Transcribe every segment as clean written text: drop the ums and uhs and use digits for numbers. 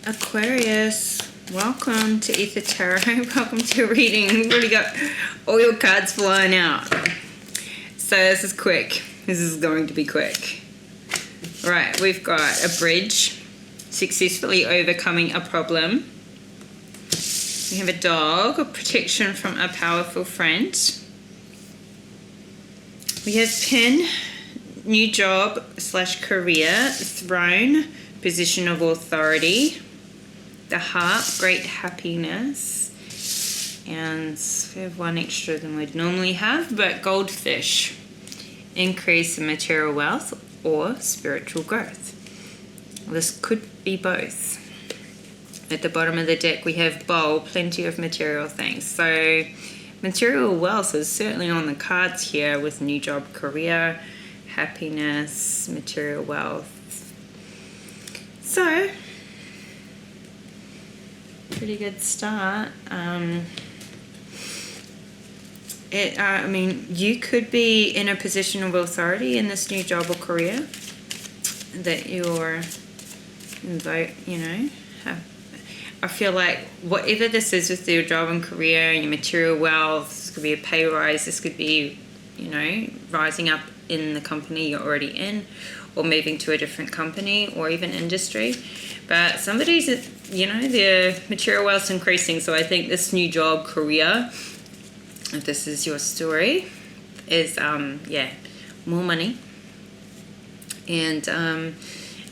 Aquarius, welcome to Aether Tarot. Welcome to your reading. We've already got all your cards flying out. So this is quick. This is going to be quick. Right, we've got a bridge, successfully overcoming a problem. We have a dog, a protection from a powerful friend. We have pin, new job / career, throne, position of authority. The heart, great happiness, and we have one extra than we'd normally have, but goldfish, increase in material wealth or spiritual growth. This could be both. At the bottom of the deck we have bowl, plenty of material things. So material wealth is certainly on the cards here with new job, career, happiness, material wealth. So pretty good start. I mean, you could be in a position of authority in this new job or career that you're, you know, I feel like whatever this is with your job and career and your material wealth, this could be a pay rise, this could be, you know, rising up in the company you're already in, or moving to a different company or even industry. But somebody's, you know, their material wealth's increasing. So I think this new job, career, if this is your story, is, yeah, more money. And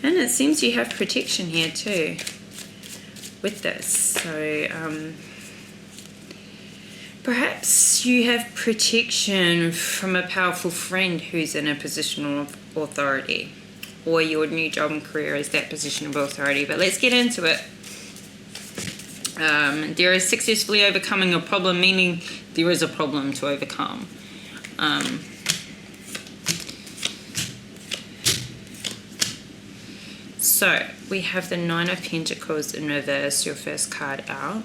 it seems you have protection here too with this. So perhaps you have protection from a powerful friend who's in a position of authority, or your new job and career is that position of authority. But let's get into it. There is successfully overcoming a problem, meaning there is a problem to overcome. So we have the Nine of Pentacles in reverse, your first card out.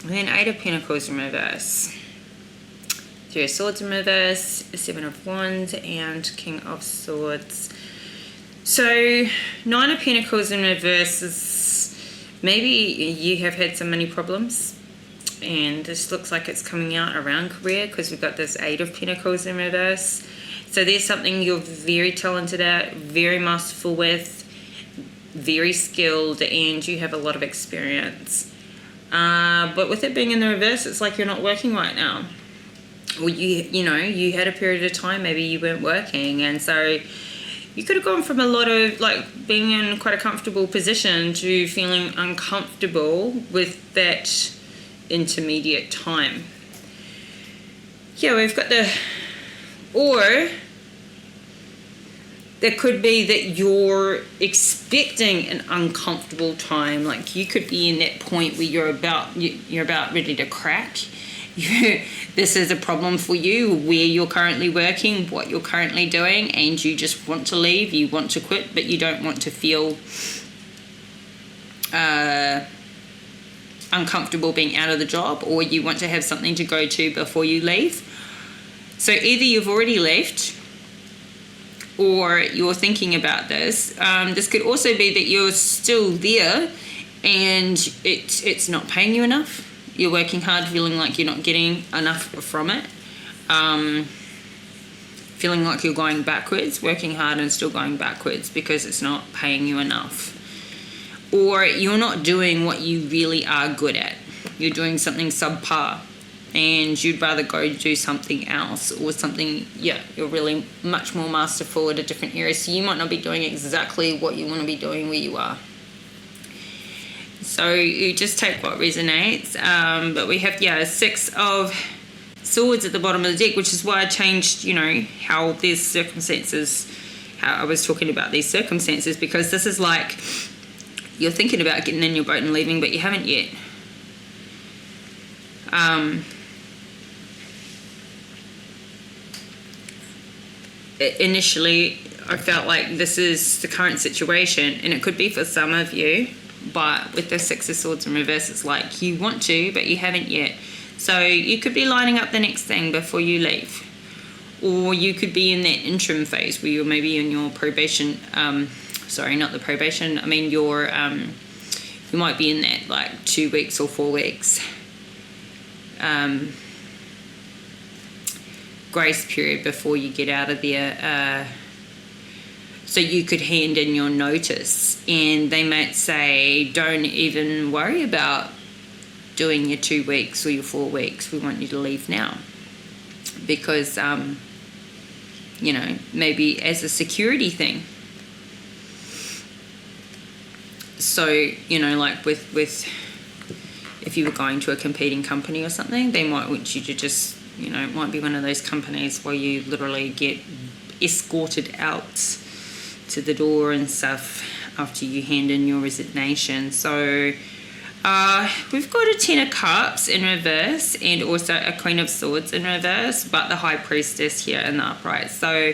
And then Eight of Pentacles in reverse. Three of Swords in reverse, Seven of Wands, and King of Swords. So Nine of Pentacles in reverse is maybe you have had some money problems, and this looks like it's coming out around career because we've got this Eight of Pentacles in reverse. So there's something you're very talented at, very masterful with, very skilled, and you have a lot of experience. But with it being in the reverse, it's like you're not working right now. Well, you know, you had a period of time maybe you weren't working, and so you could have gone from a lot of like being in quite a comfortable position to feeling uncomfortable with that intermediate time. Yeah, we've got the, or there could be that you're expecting an uncomfortable time. Like you could be in that point where you're about ready to crack. This is a problem for you, where you're currently working, what you're currently doing, and you just want to leave, you want to quit, but you don't want to feel uncomfortable being out of the job, or you want to have something to go to before you leave. So either you've already left, or you're thinking about this. This could also be that you're still there and it's not paying you enough. You're working hard, feeling like you're not getting enough from it. Feeling like you're going backwards, working hard and still going backwards because it's not paying you enough. Or you're not doing what you really are good at. You're doing something subpar and you'd rather go do something else, or something, yeah, you're really much more masterful at a different area. So you might not be doing exactly what you want to be doing where you are. So you just take what resonates. But we have, yeah, Six of Swords at the bottom of the deck, which is why I changed, you know, how these circumstances, how I was talking about these circumstances, because this is like you're thinking about getting in your boat and leaving, but you haven't yet. Initially, I felt like this is the current situation, and it could be for some of you, but with the Six of Swords in reverse, it's like you want to, but you haven't yet. So you could be lining up the next thing before you leave, or you could be in that interim phase where you're maybe in your probation, sorry, not the probation, I mean your you might be in that like 2 weeks or 4 weeks grace period before you get out of there. So you could hand in your notice, and they might say, don't even worry about doing your 2 weeks or your 4 weeks. We want you to leave now. Because, you know, maybe as a security thing. So, you know, like with if you were going to a competing company or something, they might want you to just, you know, it might be one of those companies where you literally get escorted out to the door and stuff after you hand in your resignation. So we've got a 10 of Cups in reverse and also a Queen of Swords in reverse, but the High Priestess here in the upright. So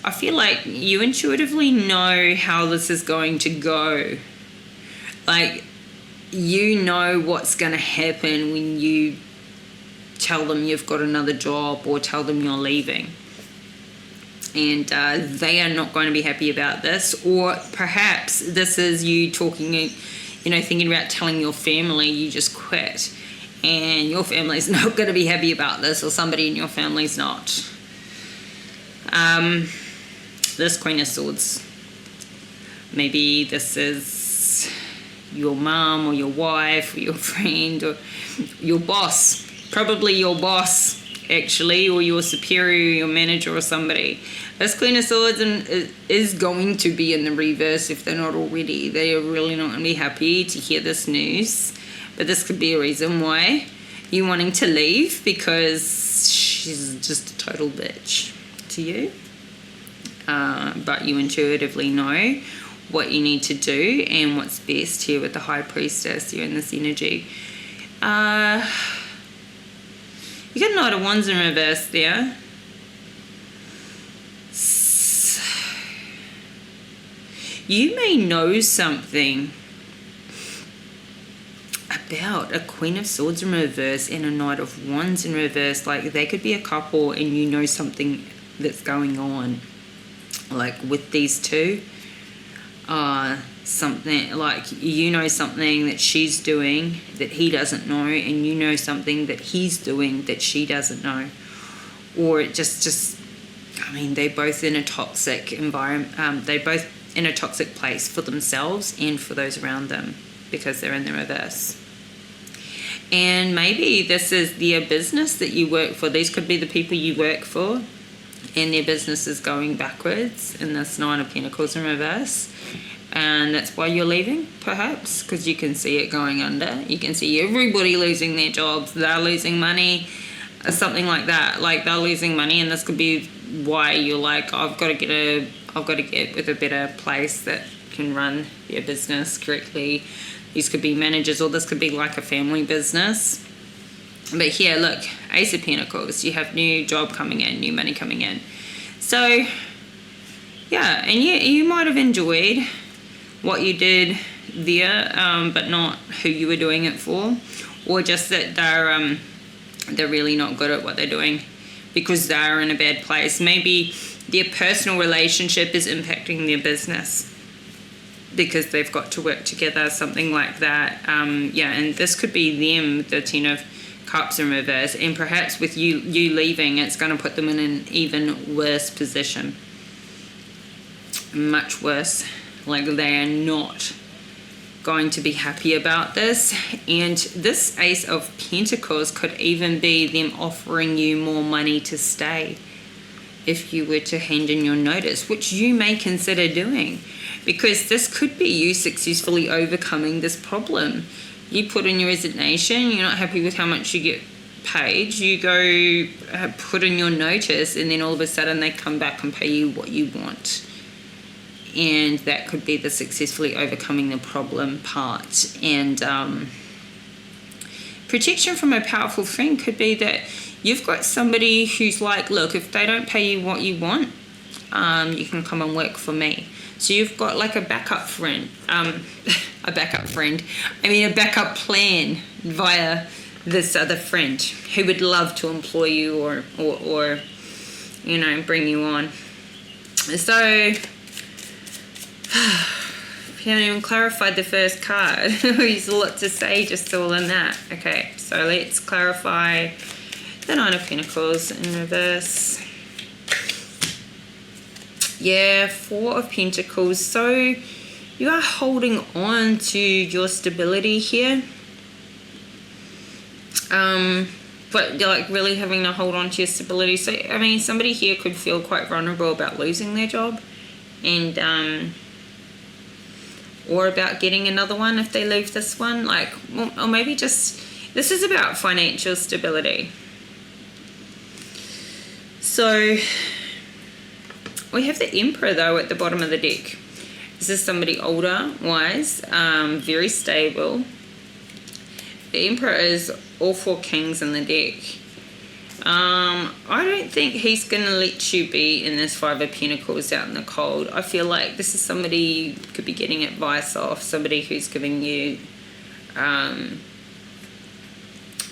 I feel like you intuitively know how this is going to go. Like, you know what's going to happen when you tell them you've got another job or tell them you're leaving. And they are not going to be happy about this. Or perhaps this is you talking, you know, thinking about telling your family you just quit. And your family's not going to be happy about this, or somebody in your family's not. This Queen of Swords. Maybe this is your mom or your wife or your friend or your boss. Probably your boss, actually, or your superior, your manager or somebody. This Queen of Swords is going to be in the reverse if they're not already. They are really not going to be happy to hear this news. But this could be a reason why you're wanting to leave, because she's just a total bitch to you. But you intuitively know what you need to do and what's best here with the High Priestess. You're in this energy. You got a Knight of Wands in reverse there. You may know something about a Queen of Swords in reverse and a Knight of Wands in reverse. Like, they could be a couple and you know something that's going on, like with these two. Something like, you know something that she's doing that he doesn't know, and you know something that he's doing that she doesn't know. Or it just I mean, they're both in a toxic environment. They're both in a toxic place for themselves and for those around them, because they're in the reverse. And maybe this is their business that you work for. These could be the people you work for, and their business is going backwards in this Nine of Pentacles in reverse. And that's why you're leaving, perhaps, because you can see it going under. You can see everybody losing their jobs. They're losing money, something like that. Like, they're losing money, and this could be why you're like, I've got to get with a better place that can run their business correctly. These could be managers, or this could be like a family business. But here, look, Ace of Pentacles. You have new job coming in, new money coming in. So, yeah, and you might have enjoyed what you did there, but not who you were doing it for, or just that they're really not good at what they're doing because they're in a bad place. Maybe their personal relationship is impacting their business because they've got to work together, something like that. Yeah, and this could be them, the 10 of Cups in reverse, and perhaps with you leaving, it's going to put them in an even worse position. Much worse. Like, they are not going to be happy about this. And this Ace of Pentacles could even be them offering you more money to stay if you were to hand in your notice, which you may consider doing, because this could be you successfully overcoming this problem. You put in your resignation, you're not happy with how much you get paid, you go put in your notice, and then all of a sudden they come back and pay you what you want. And that could be the successfully overcoming the problem part. And protection from a powerful friend could be that you've got somebody who's like, look, if they don't pay you what you want, you can come and work for me. So you've got like a backup friend, a backup plan via this other friend who would love to employ you or you know, bring you on. So We haven't even clarified the first card. There's a lot to say just all in that. Okay, so let's clarify the Nine of Pentacles in reverse. Yeah, Four of Pentacles. So you are holding on to your stability here. But you're like really having to hold on to your stability. So, I mean, somebody here could feel quite vulnerable about losing their job. And, or about getting another one if they leave this one. Like, or maybe just, this is about financial stability. So, we have the Emperor, though, at the bottom of the deck. This is somebody older, wise, very stable. The Emperor is all four kings in the deck. I don't think he's going to let you be in this Five of Pentacles out in the cold. I feel like this is somebody you could be getting advice off, somebody who's giving you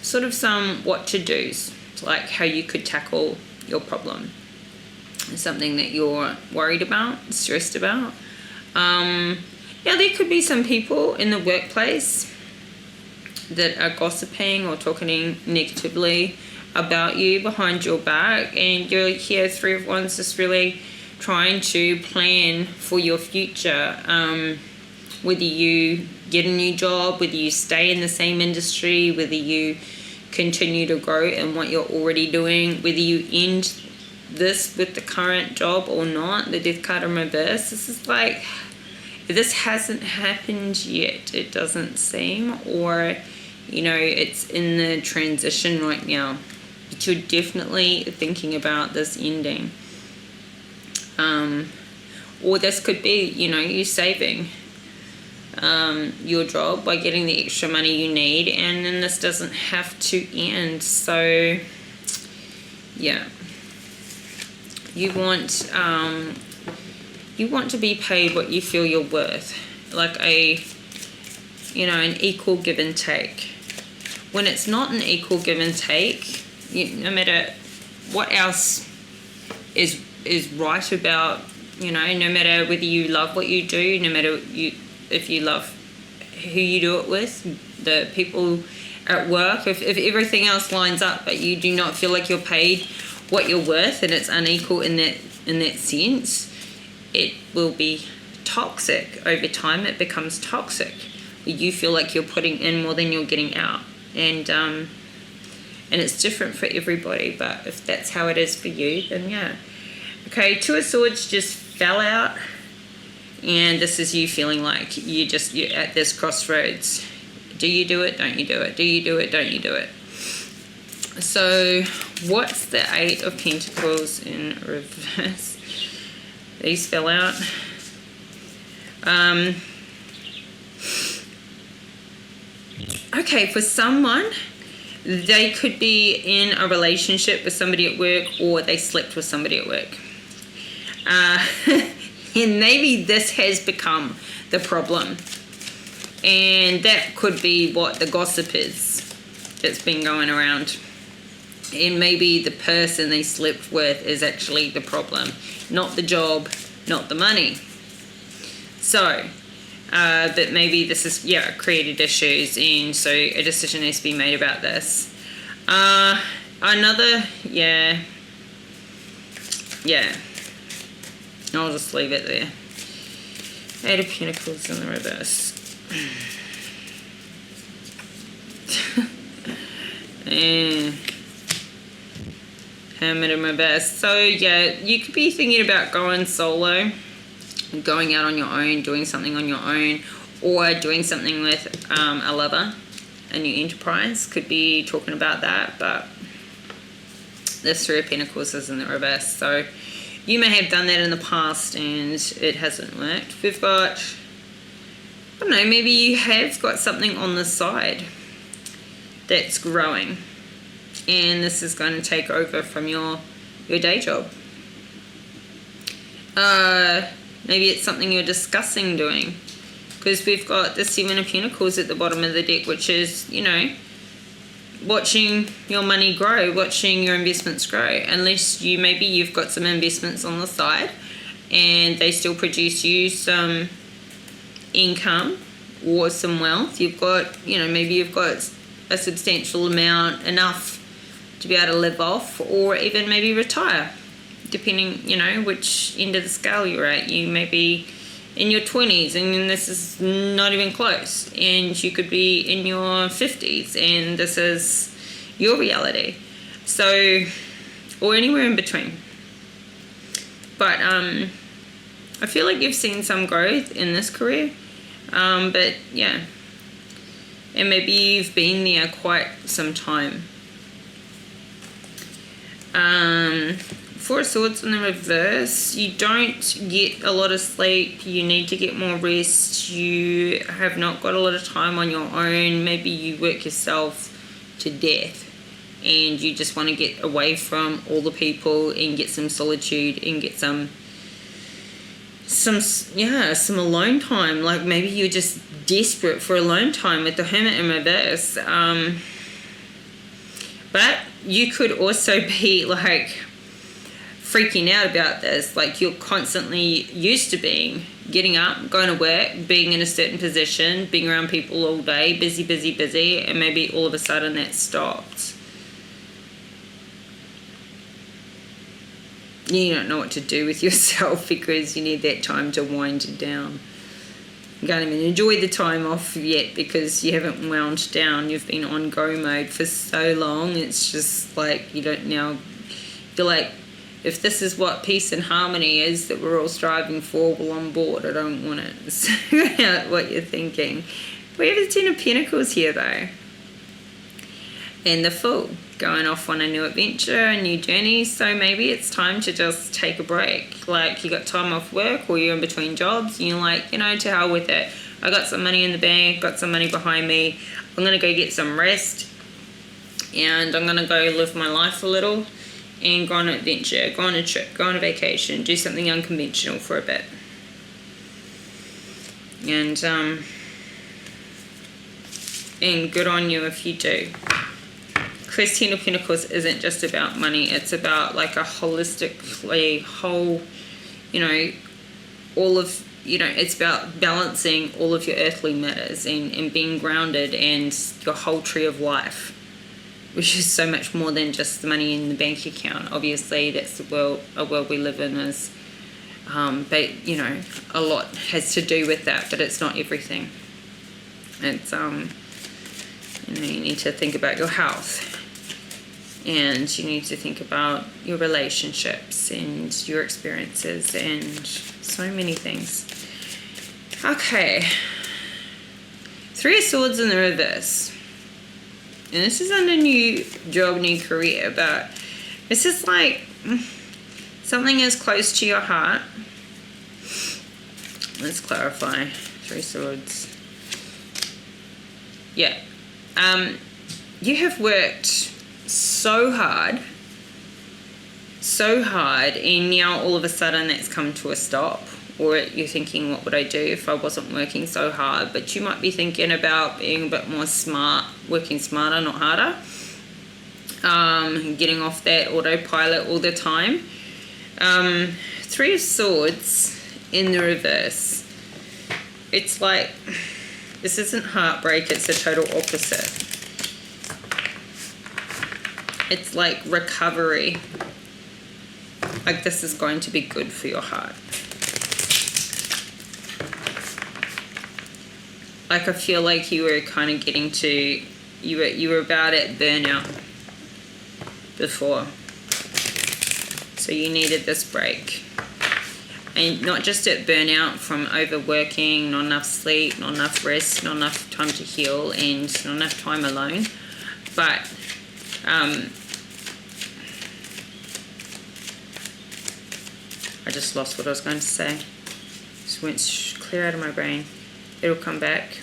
sort of some what to do's, like how you could tackle your problem. Something that you're worried about, stressed about. Now there could be some people in the workplace that are gossiping or talking negatively about you behind your back, and you're here, Three of Wands, just really trying to plan for your future, whether you get a new job, whether you stay in the same industry, whether you continue to grow in what you're already doing, whether you end this with the current job or not. The Death card in reverse, this is like, if this hasn't happened yet, it doesn't seem, or you know, it's in the transition right now, but you're definitely thinking about this ending. Or this could be, you know, you saving your job by getting the extra money you need, and then this doesn't have to end. So yeah, you want to be paid what you feel you're worth, like a, you know, an equal give and take. When it's not an equal give and take, no matter what else is right about, you know, no matter whether you love what you do, no matter if you love who you do it with, the people at work, if everything else lines up but you do not feel like you're paid what you're worth, and it's unequal in that sense, it will be toxic. Over time it becomes toxic. You feel like you're putting in more than you're getting out, and it's different for everybody, but if that's how it is for you, then yeah. Okay, Two of Swords just fell out, and this is you feeling like you're at this crossroads. Do you do it? Don't you do it? Do you do it? Don't you do it? So what's the Eight of Pentacles in reverse? These fell out. Okay, for someone, they could be in a relationship with somebody at work, or they slept with somebody at work. And maybe this has become the problem. And that could be what the gossip is that's been going around. And maybe the person they slept with is actually the problem, not the job, not the money. So, but maybe this is, yeah, created issues, and so a decision has to be made about this. Another, yeah. I'll just leave it there. Eight of Pentacles in the reverse. And Hermit in reverse. So yeah, you could be thinking about going solo, going out on your own, doing something on your own, or doing something with a lover, a new enterprise. Could be talking about that, but this Three of Pentacles is in the reverse. So you may have done that in the past and it hasn't worked. We've got, I don't know, maybe you have got something on the side that's growing, and this is going to take over from your day job. Maybe it's something you're discussing doing, because we've got the Seven of Pentacles at the bottom of the deck, which is, you know, watching your money grow, watching your investments grow. Unless maybe you've got some investments on the side and they still produce you some income or some wealth. You've got, you know, maybe you've got a substantial amount, enough to be able to live off, or even maybe retire, depending, you know, which end of the scale you're at. You may be in your 20s and this is not even close, and you could be in your 50s and this is your reality. So, or anywhere in between. But I feel like you've seen some growth in this career, but yeah, and maybe you've been there quite some time. Four of Swords in the reverse. You don't get a lot of sleep. You need to get more rest. You have not got a lot of time on your own. Maybe you work yourself to death and you just want to get away from all the people and get some solitude and get some alone time. Like maybe you're just desperate for alone time with the Hermit in reverse. But you could also be like freaking out about this. Like you're constantly used to getting up, going to work, being in a certain position, being around people all day, busy, and maybe all of a sudden that stopped. You don't know what to do with yourself because you need that time to wind down. You can't even enjoy the time off yet because you haven't wound down. You've been on go mode for so long. It's just like you don't now feel like, if this is what peace and harmony is that we're all striving for, well, I'm bored. I don't want it. So what you're thinking. We have the Ten of Pentacles here though. And the Fool, going off on a new adventure, a new journey. So maybe it's time to just take a break. Like you got time off work or you're in between jobs and you're like, you know, to hell with it. I got some money in the bank, got some money behind me. I'm going to go get some rest and I'm going to go live my life a little and go on an adventure, go on a trip, go on a vacation, do something unconventional for a bit. And good on you if you do. Because Ten of Pentacles isn't just about money, it's about like a holistically whole, you know, all of, you know, it's about balancing all of your earthly matters and being grounded and your whole tree of life, which is so much more than just the money in the bank account. Obviously, that's the world we live in is, but you know, a lot has to do with that, but it's not everything. It's, you know, you need to think about your health. And you need to think about your relationships and your experiences and so many things. Okay. Three of Swords in the reverse. And this is under new job, new career, but this is like something is close to your heart. Let's clarify. Three Swords. Yeah. You have worked so hard, and now all of a sudden that's come to a stop, or you're thinking, what would I do if I wasn't working so hard? But you might be thinking about being a bit more smart, working smarter, not harder, getting off that autopilot all the time. Three of Swords in the reverse. It's like, this isn't heartbreak, it's a total opposite. It's like recovery. Like this is going to be good for your heart. Like I feel like you were kind of getting to, you were about at burnout before. So you needed this break. And not just at burnout from overworking, not enough sleep, not enough rest, not enough time to heal, and not enough time alone. But I just lost what I was going to say. Just went clear out of my brain. It'll come back.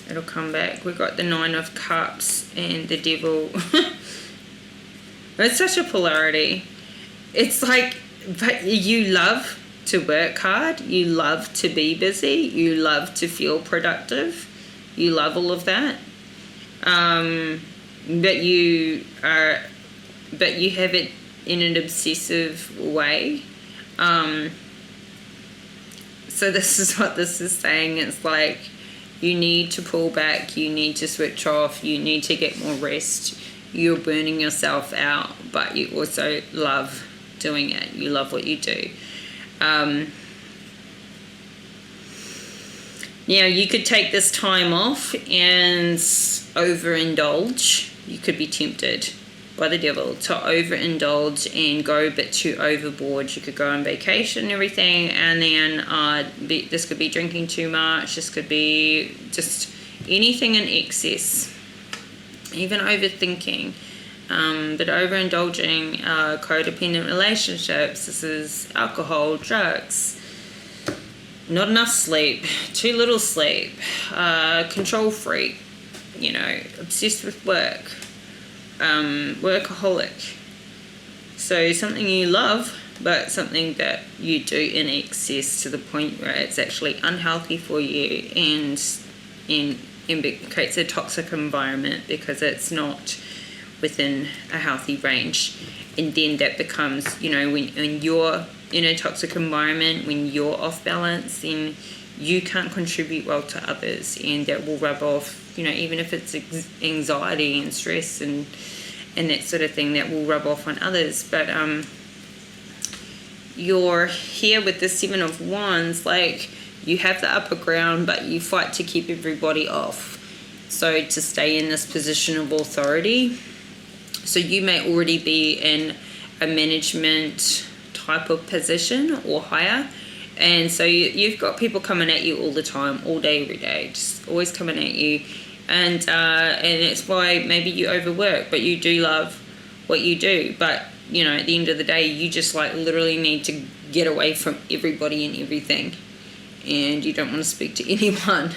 It'll come back. We got the Nine of Cups and the Devil. It's such a polarity. It's like, but you love to work hard. You love to be busy. You love to feel productive. You love all of that. but you have it in an obsessive way. So this is what this is saying. It's like you need to pull back, you need to switch off, you need to get more rest. You're burning yourself out, but you also love doing it. You love what you do. Now, you could take this time off and overindulge. You could be tempted by the devil to overindulge and go a bit too overboard. You could go on vacation and everything, and then this could be drinking too much. This could be just anything in excess, even overthinking. But overindulging, codependent relationships. This is alcohol, drugs, not enough sleep, too little sleep, control freak, you know, obsessed with work, workaholic. So something you love, but something that you do in excess to the point where it's actually unhealthy for you and creates a toxic environment because it's not within a healthy range. And then that becomes, you know, when you're in a toxic environment, when you're off balance, then you can't contribute well to others, and that will rub off, you know, even if it's anxiety and stress and that sort of thing, that will rub off on others. But you're here with the Seven of Wands, like you have the upper ground, but you fight to keep everybody off. So to stay in this position of authority. So you may already be in a management type of position or higher, and so you've got people coming at you all the time, all day, every day, just always coming at you, and it's why maybe you overwork, but you do love what you do. But you know, at the end of the day, you just like literally need to get away from everybody and everything, and you don't want to speak to anyone,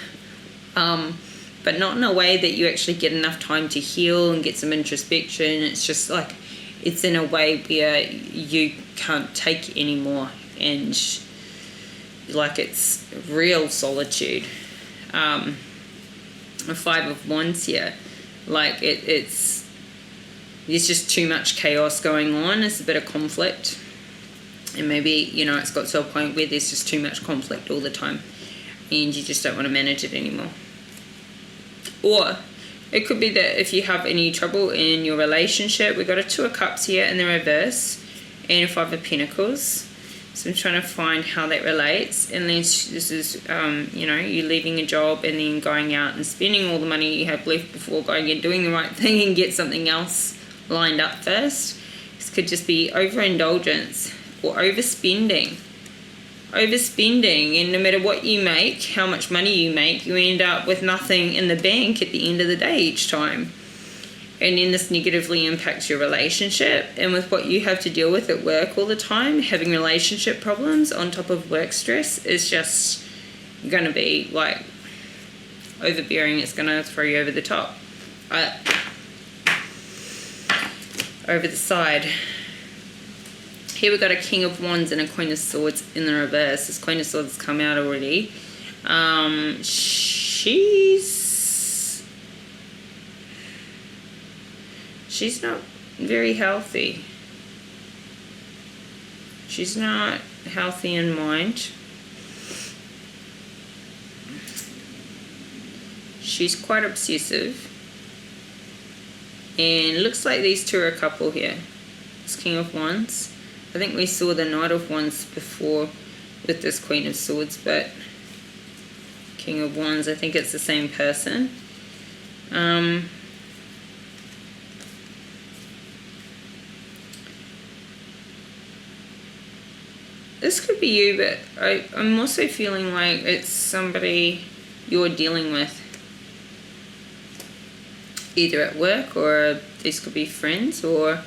but not in a way that you actually get enough time to heal and get some introspection. It's just like, it's in a way where you can't take anymore, and like it's real solitude. A Five of Wands here, like there's just too much chaos going on. It's a bit of conflict, and maybe, you know, it's got to a point where there's just too much conflict all the time and you just don't want to manage it anymore. Or it could be that if you have any trouble in your relationship, we've got a Two of Cups here in the reverse and a Five of Pentacles. So I'm trying to find how that relates. And then this is, you know, you leaving a job and then going out and spending all the money you have left before going and doing the right thing and get something else lined up first. This could just be overindulgence or overspending. And no matter what you make, how much money you make, you end up with nothing in the bank at the end of the day each time. And then this negatively impacts your relationship. And with what you have to deal with at work all the time, having relationship problems on top of work stress is just going to be like overbearing. It's going to throw you over the top. Over the side. Here we've got a King of Wands and a Queen of Swords in the reverse. This Queen of Swords has come out already. She's not very healthy. She's not healthy in mind. She's quite obsessive. And it looks like these two are a couple here. This King of Wands. I think we saw the Knight of Wands before with this Queen of Swords, but King of Wands, I think it's the same person. This could be you, but I'm also feeling like it's somebody you're dealing with, either at work, or these could be friends or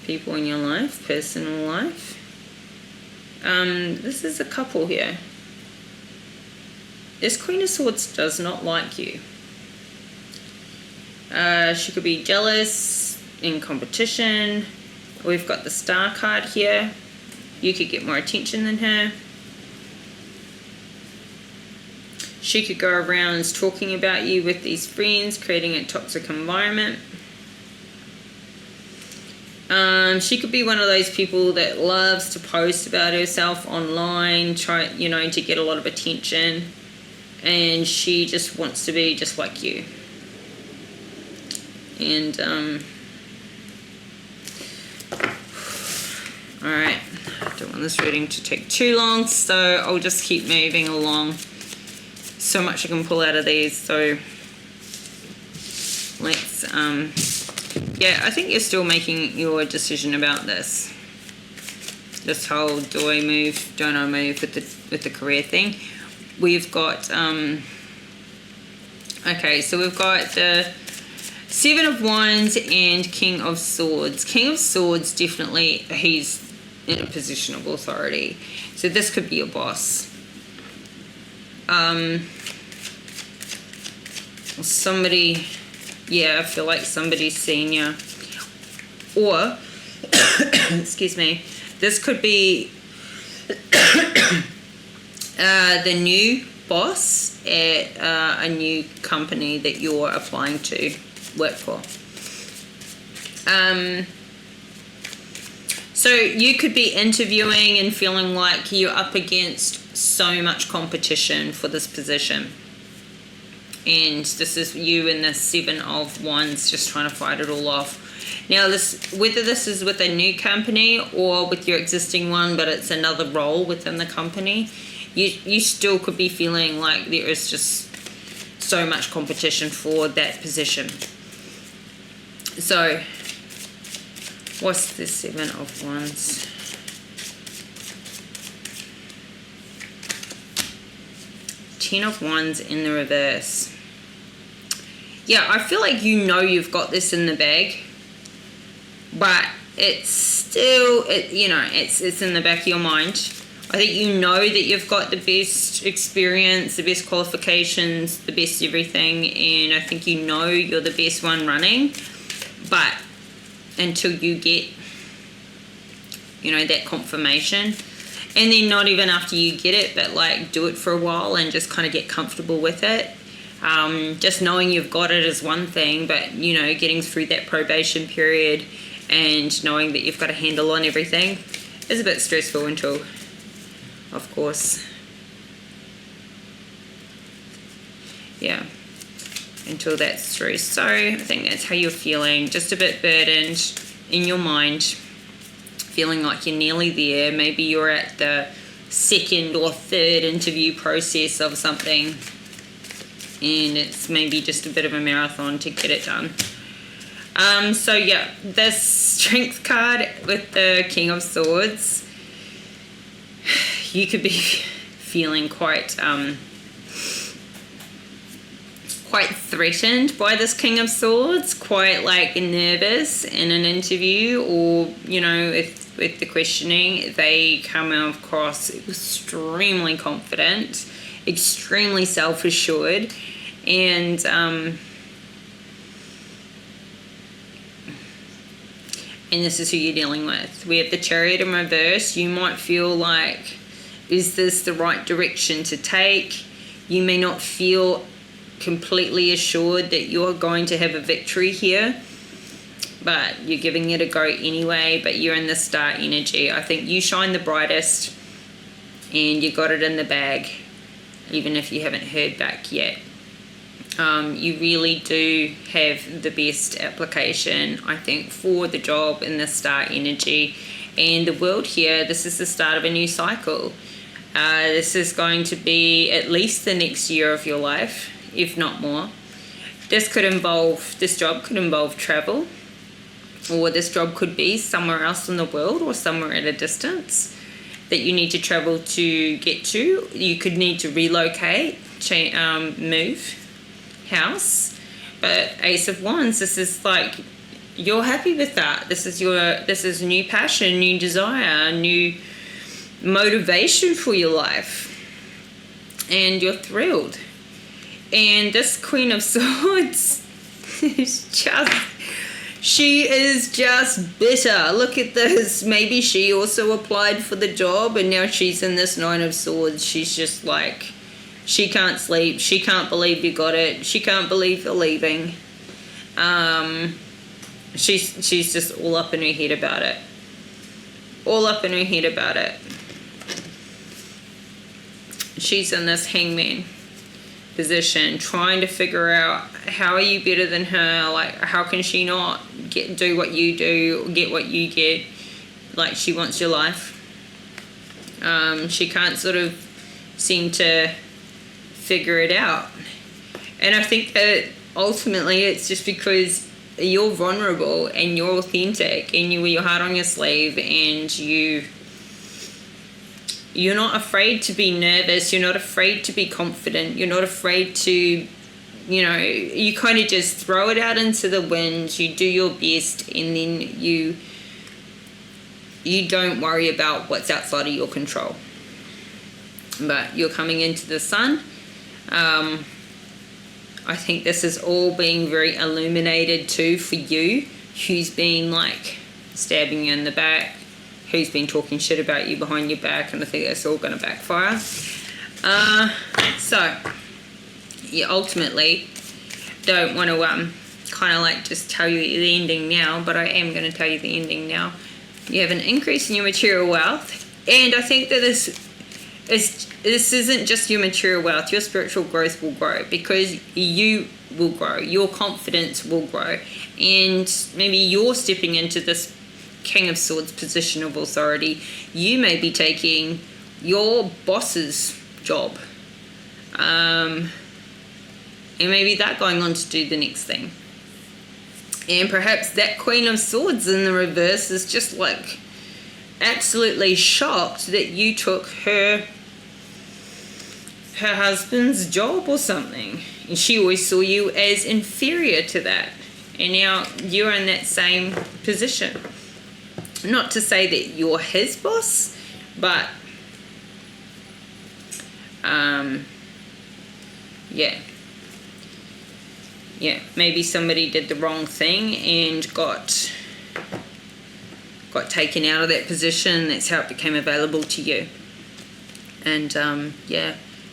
people in your life, personal life. This is a couple here. This Queen of Swords does not like you. She could be jealous, in competition. We've got the Star card here. You could get more attention than her. She could go around talking about you with these friends, creating a toxic environment. She could be one of those people that loves to post about herself online, to get a lot of attention, and she just wants to be just like you. And alright, I don't want this reading to take too long, so I'll just keep moving along. So much I can pull out of these, so let's yeah, I think you're still making your decision about this whole do I move, don't I move with the career thing. We've got okay, so we've got the Seven of Wands and King of Swords. King of Swords, definitely he's in a position of authority, so this could be your boss. Somebody, yeah, I feel like somebody's senior, or excuse me, this could be the new boss at a new company that you're applying to work for. So you could be interviewing and feeling like you're up against so much competition for this position. And this is you and the Seven of Wands just trying to fight it all off. Now, whether this is with a new company or with your existing one, but it's another role within the company, you still could be feeling like there is just so much competition for that position. So, what's the Seven of Wands? Ten of Wands in the reverse. Yeah, I feel like you've got this in the bag, but it's still, it's in the back of your mind. I think you know that you've got the best experience, the best qualifications, the best everything, and I think you're the best one running, but until you get, that confirmation, and then not even after you get it, but like do it for a while and just kind of get comfortable with it. Just knowing you've got it is one thing, but getting through that probation period and knowing that you've got a handle on everything is a bit stressful until, of course, yeah, until that's through. So I think that's how you're feeling, just a bit burdened in your mind, feeling like you're nearly there. Maybe you're at the second or third interview process of something, and it's maybe just a bit of a marathon to get it done. So yeah, this Strength card with the King of Swords, you could be feeling quite threatened by this King of Swords, quite like nervous in an interview, or with the questioning, they come across extremely confident, extremely self-assured, and this is who you're dealing with. We have the Chariot in reverse. You might feel like, is this the right direction to take? You may not feel completely assured that you're going to have a victory here, but you're giving it a go anyway. But you're in the Star energy. I think you shine the brightest and you got it in the bag, even if you haven't heard back yet. You really do have the best application, I think, for the job in the Star energy. And the world here, this is the start of a new cycle. This is going to be at least the next year of your life, if not more. This job could involve travel, or this job could be somewhere else in the world or somewhere at a distance that you need to travel to get to. You could need to relocate, move house. But Ace of Wands, this is like, you're happy with that. This is new passion, new desire, new motivation for your life, and you're thrilled. And this Queen of Swords she is just bitter. Look at this. Maybe she also applied for the job and now she's in this Nine of Swords. She's just like She can't sleep. She can't believe you got it. She can't believe you're leaving. She's just all up in her head about it. All up in her head about it. She's in this hangman position, trying to figure out, how are you better than her? Like, how can she not do what you do, get what you get? Like, she wants your life. She can't sort of seem to figure it out. And I think that ultimately it's just because you're vulnerable and you're authentic and you wear your heart on your sleeve, and you're not afraid to be nervous, you're not afraid to be confident, you're not afraid to, you kind of just throw it out into the wind, you do your best, and then you don't worry about what's outside of your control. But you're coming into the sun. I think this is all being very illuminated too for you, who's been like stabbing you in the back, who's been talking shit about you behind your back, and I think that's all going to backfire. So you ultimately don't want to kind of like just tell you the ending now, but I am going to tell you the ending now. You have an increase in your material wealth, and I think that this isn't just your material wealth. Your spiritual growth will grow because you will grow. Your confidence will grow, and maybe you're stepping into this King of Swords position of authority. You may be taking your boss's job, and maybe that going on to do the next thing. And perhaps that Queen of Swords in the reverse is just like absolutely shocked that you took her husband's job or something, and she always saw you as inferior to that, and now you're in that same position. Not to say that you're his boss, but yeah, maybe somebody did the wrong thing and got taken out of that position. That's how it became available to you. And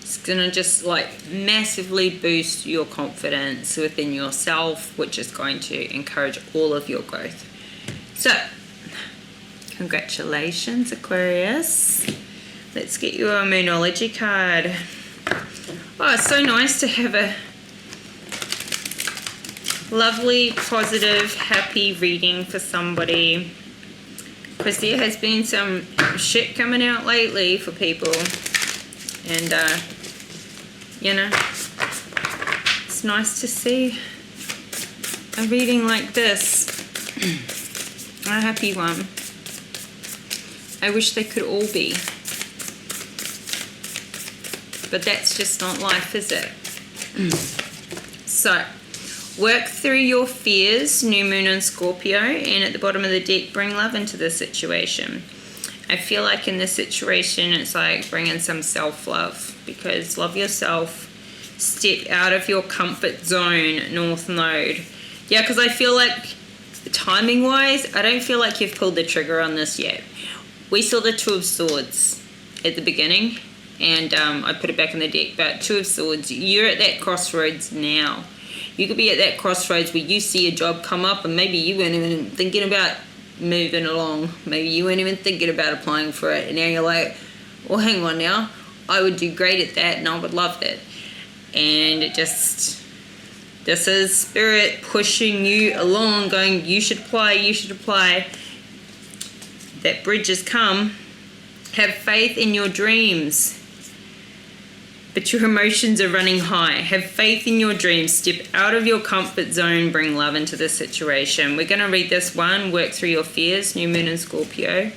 it's gonna just like massively boost your confidence within yourself, which is going to encourage all of your growth. So congratulations, Aquarius. Let's get you a Moonology card. Oh, it's so nice to have a lovely, positive, happy reading for somebody, because there has been some shit coming out lately for people, and it's nice to see a reading like this, a happy one. I wish they could all be, but that's just not life, is it? So work through your fears, New Moon and Scorpio, and at the bottom of the deck, bring love into the situation. I feel like in this situation, it's like bringing some self-love, because love yourself. Step out of your comfort zone, North Node. Yeah, because I feel like timing-wise, I don't feel like you've pulled the trigger on this yet. We saw the Two of Swords at the beginning, and I put it back in the deck, but Two of Swords, you're at that crossroads now. You could be at that crossroads where you see a job come up, and maybe you weren't even thinking about moving along. Maybe you weren't even thinking about applying for it, and now you're like, well, hang on now, I would do great at that and I would love it. And it just, this is spirit pushing you along, going, you should apply, you should apply. That bridge has come. Have faith in your dreams, but your emotions are running high. Have faith in your dreams. Step out of your comfort zone. Bring love into the situation. We're going to read this one. Work through your fears. New Moon and Scorpio.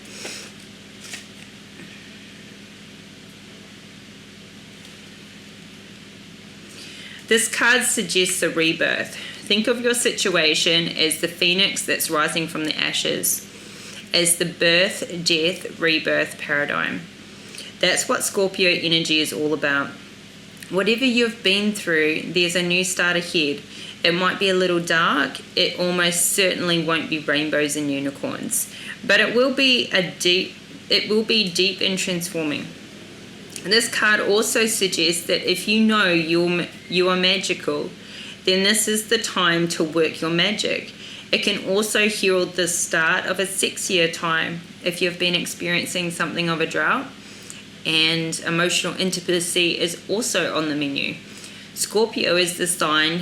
This card suggests a rebirth. Think of your situation as the phoenix that's rising from the ashes, as the birth, death, rebirth paradigm. That's what Scorpio energy is all about. Whatever you've been through, there's a new start ahead. It might be a little dark. It almost certainly won't be rainbows and unicorns, but it will be deep and transforming. This card also suggests that if you know you are magical, then this is the time to work your magic. It can also herald the start of a sexier time if you've been experiencing something of a drought, and emotional intimacy is also on the menu. Scorpio is the sign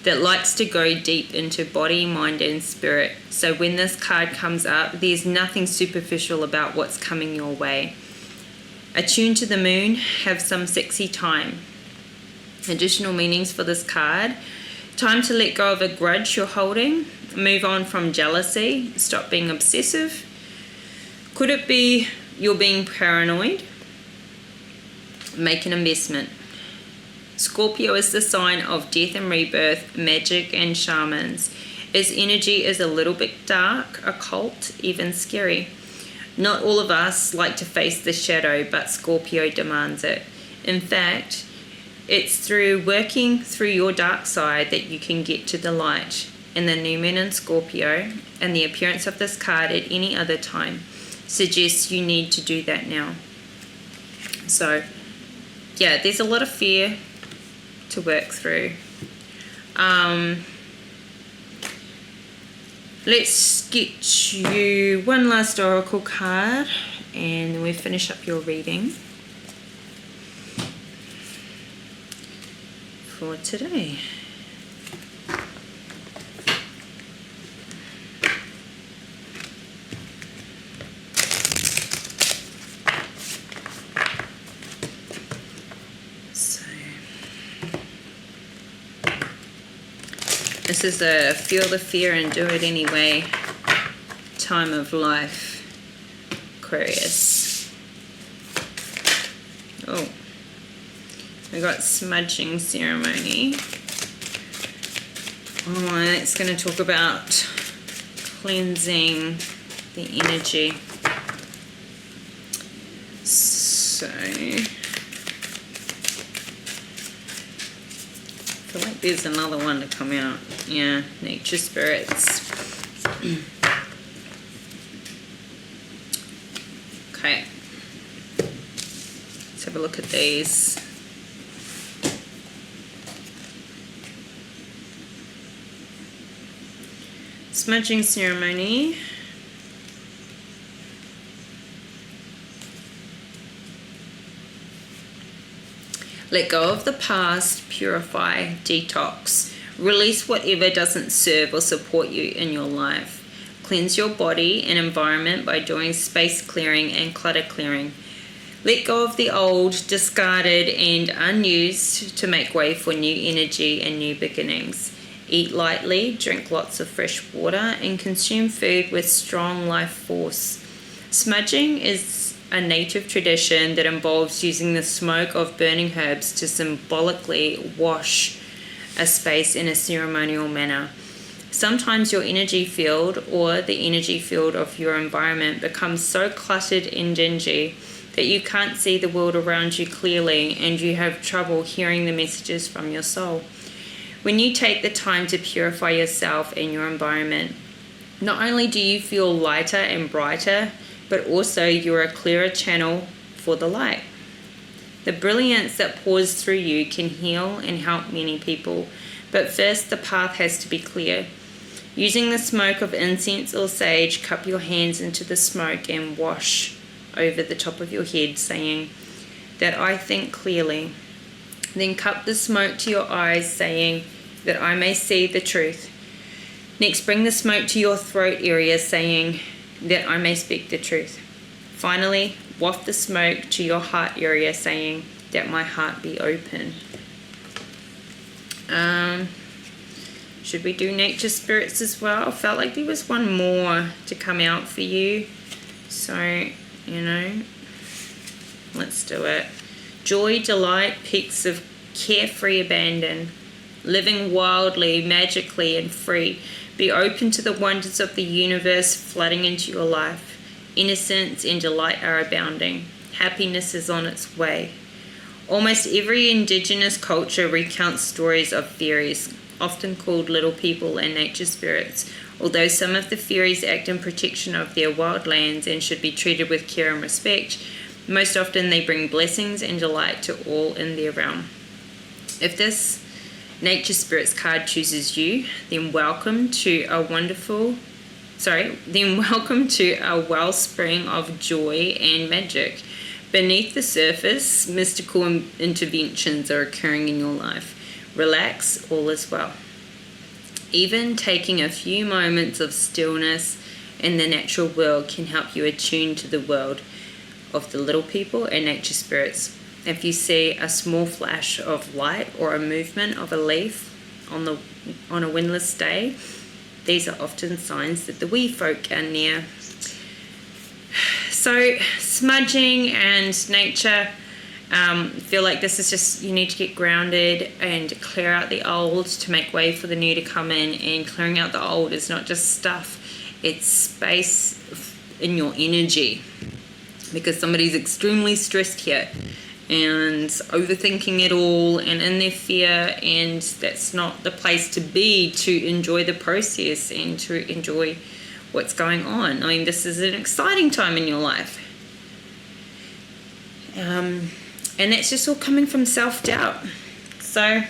that likes to go deep into body, mind, and spirit. So when this card comes up, there's nothing superficial about what's coming your way. Attuned to the moon, have some sexy time. Additional meanings for this card: time to let go of a grudge you're holding, move on from jealousy, stop being obsessive. Could it be you're being paranoid? Make an investment. Scorpio is the sign of death and rebirth, magic and shamans. Its energy is a little bit dark, occult, even scary. Not all of us like to face the shadow, but Scorpio demands it. In fact, it's through working through your dark side that you can get to the light. And the new moon in Scorpio and the appearance of this card at any other time suggests you need to do that now. So, yeah, there's a lot of fear to work through. Let's get you one last oracle card and then we finish up your reading for today. This is a feel the fear and do it anyway time of life, Aquarius. Oh, we got smudging ceremony. Oh, and it's going to talk about cleansing the energy. So, I feel like there's another one to come out. Yeah, nature spirits. Okay. Let's have a look at these. Smudging ceremony. Let go of the past, purify, detox. Release whatever doesn't serve or support you in your life. Cleanse your body and environment by doing space clearing and clutter clearing. Let go of the old, discarded and unused to make way for new energy and new beginnings. Eat lightly, drink lots of fresh water and consume food with strong life force. Smudging is a native tradition that involves using the smoke of burning herbs to symbolically wash a space in a ceremonial manner. Sometimes your energy field or the energy field of your environment becomes so cluttered and dingy that you can't see the world around you clearly and you have trouble hearing the messages from your soul. When you take the time to purify yourself and your environment, not only do you feel lighter and brighter, but also you're a clearer channel for the light. The brilliance that pours through you can heal and help many people, but first the path has to be clear. Using the smoke of incense or sage, cup your hands into the smoke and wash over the top of your head, saying that I think clearly. Then cup the smoke to your eyes, saying that I may see the truth. Next, bring the smoke to your throat area, saying that I may speak the truth. Finally, waft the smoke to your heart area, saying that my heart be open. Should we do nature spirits as well? I felt like there was one more to come out for you. So, let's do it. Joy, delight, peaks of carefree abandon. Living wildly, magically and free. Be open to the wonders of the universe flooding into your life. Innocence and delight are abounding. Happiness is on its way. Almost every indigenous culture recounts stories of fairies, often called little people and nature spirits. Although some of the fairies act in protection of their wildlands and should be treated with care and respect, Most often they bring blessings and delight to all in their realm. If this Nature Spirits card chooses you, then welcome to a wellspring of joy and magic. Beneath the surface, mystical interventions are occurring in your life. Relax, all is well. Even taking a few moments of stillness in the natural world can help you attune to the world of the little people and nature spirits. If you see a small flash of light or a movement of a leaf on a windless day, these are often signs that the wee folk are near. So smudging and nature, feel like this is just, you need to get grounded and clear out the old to make way for the new to come in. And clearing out the old is not just stuff, it's space in your energy, because somebody's extremely stressed here and overthinking it all and in their fear, and that's not the place to be to enjoy the process and to enjoy what's going on. I mean, this is an exciting time in your life. And that's just all coming from self-doubt. So,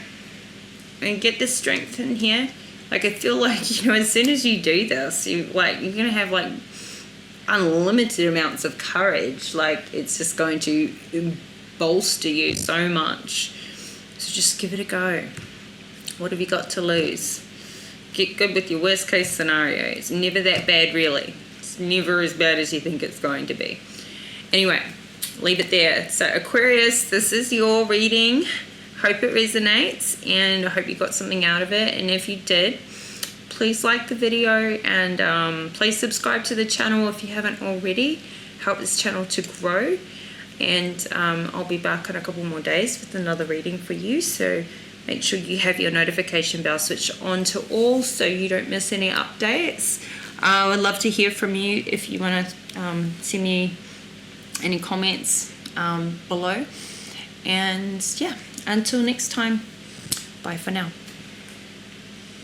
and get the strength in here. Like, I feel like, you know, as soon as you do this, you're going to have, like, unlimited amounts of courage. Like, it's just going to bolster you so much. So just give it a go. What have you got to lose? Get good with your worst case scenario. It's never that bad, really. It's never as bad as you think it's going to be. Anyway, leave it there. So Aquarius, this is your reading. Hope it resonates, and I hope you got something out of it. And if you did, please like the video, and please subscribe to the channel if you haven't already. Help this channel to grow. And I'll be back in a couple more days with another reading for you. So make sure you have your notification bell switched on to all so you don't miss any updates. I would love to hear from you if you want to send me any comments below. And yeah, until next time, bye for now.